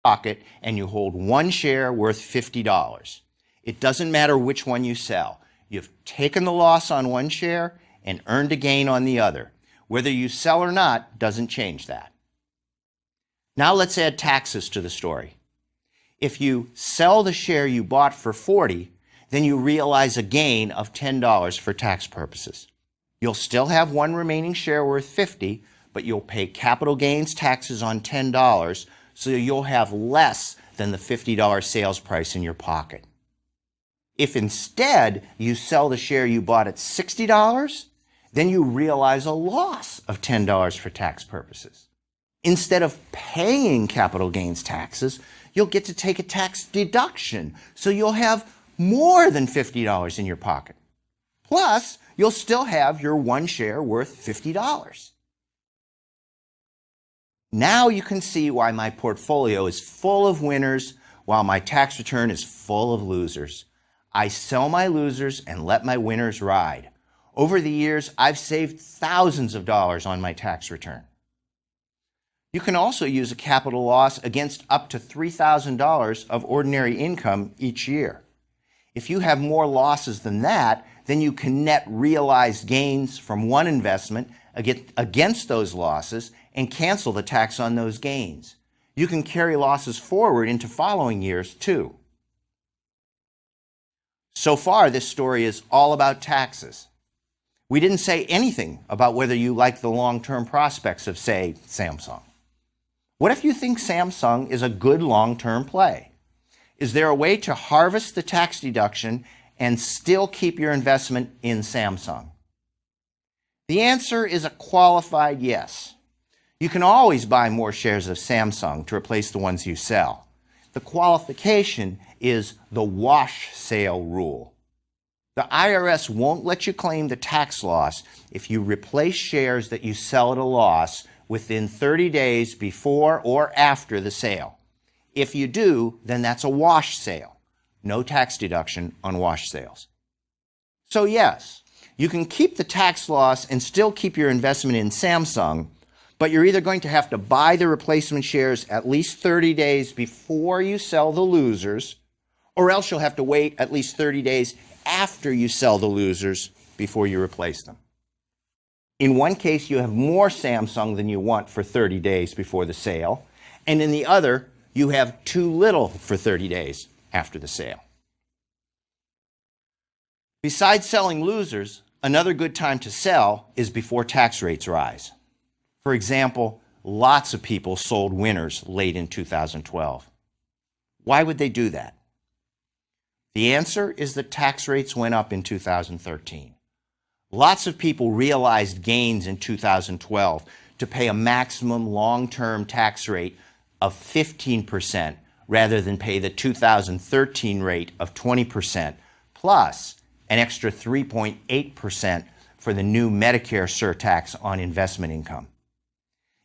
pocket and you hold one share worth $50. It doesn't matter which one you sell. You've taken the loss on one share and earned a gain on the other. Whether you sell or not doesn't change that. Now let's add taxes to the story. If you sell the share you bought for $40, then you realize a gain of $10 for tax purposes. You'll still have one remaining share worth $50, but you'll pay capital gains taxes on $10, so you'll have less than the $50 sales price in your pocket. If instead you sell the share you bought at $60, then you realize a loss of $10 for tax purposes. Instead of paying capital gains taxes, you'll get to take a tax deduction, so you'll have more than $50 in your pocket. Plus, you'll still have your one share worth $50. Now you can see why my portfolio is full of winners while my tax return is full of losers. I sell my losers and let my winners ride. Over the years, I've saved thousands of dollars on my tax return. You can also use a capital loss against up to $3,000 of ordinary income each year. If you have more losses than that, then you can net realized gains from one investment against those losses and cancel the tax on those gains. You can carry losses forward into following years too. So far, this story is all about taxes. We didn't say anything about whether you like the long-term prospects of, say, Samsung. What if you think Samsung is a good long-term play? Is there a way to harvest the tax deduction and still keep your investment in Samsung? The answer is a qualified yes. You can always buy more shares of Samsung to replace the ones you sell. The qualification is the wash sale rule. The IRS won't let you claim the tax loss if you replace shares that you sell at a loss within 30 days before or after the sale. If you do, then that's a wash sale. No tax deduction on wash sales. So yes, you can keep the tax loss and still keep your investment in Samsung, but you're either going to have to buy the replacement shares at least 30 days before you sell the losers, or else you'll have to wait at least 30 days after you sell the losers before you replace them. In one case, you have more Samsung than you want for 30 days before the sale, and in the other, you have too little for 30 days after the sale. Besides selling losers, another good time to sell is before tax rates rise. For example, lots of people sold winners late in 2012. Why would they do that? The answer is that tax rates went up in 2013. Lots of people realized gains in 2012 to pay a maximum long-term tax rate of 15% rather than pay the 2013 rate of 20%, plus an extra 3.8% for the new Medicare surtax on investment income.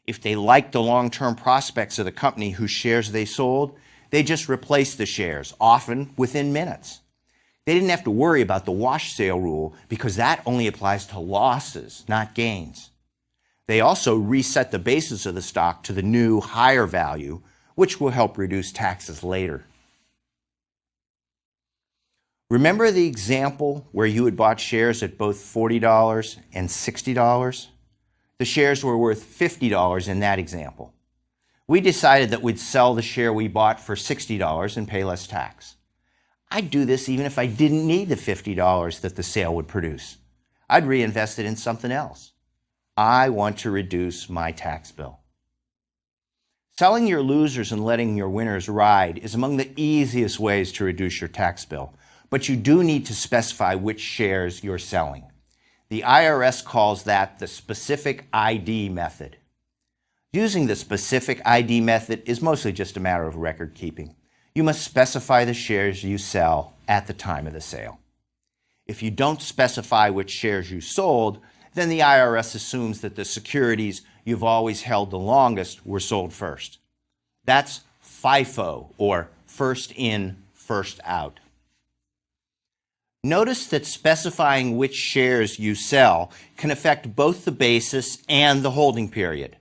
If they liked the long-term prospects of the company whose shares they sold, they just replaced the shares, often within minutes. They didn't have to worry about the wash sale rule because that only applies to losses, not gains. They also reset the basis of the stock to the new higher value, which will help reduce taxes later. Remember the example where you had bought shares at both $40 and $60? The shares were worth $50 in that example. We decided that we'd sell the share we bought for $60 and pay less tax. I'd do this even if I didn't need the $50 that the sale would produce. I'd reinvest it in something else. I want to reduce my tax bill. Selling your losers and letting your winners ride is among the easiest ways to reduce your tax bill, but you do need to specify which shares you're selling. The IRS calls that the specific ID method. Using the specific ID method is mostly just a matter of record keeping. You must specify the shares you sell at the time of the sale. If you don't specify which shares you sold, then the IRS assumes that the securities you've always held the longest were sold first. That's FIFO, or first in, first out. Notice that specifying which shares you sell can affect both the basis and the holding period.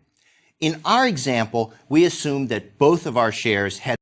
In our example, we assumed that both of our shares had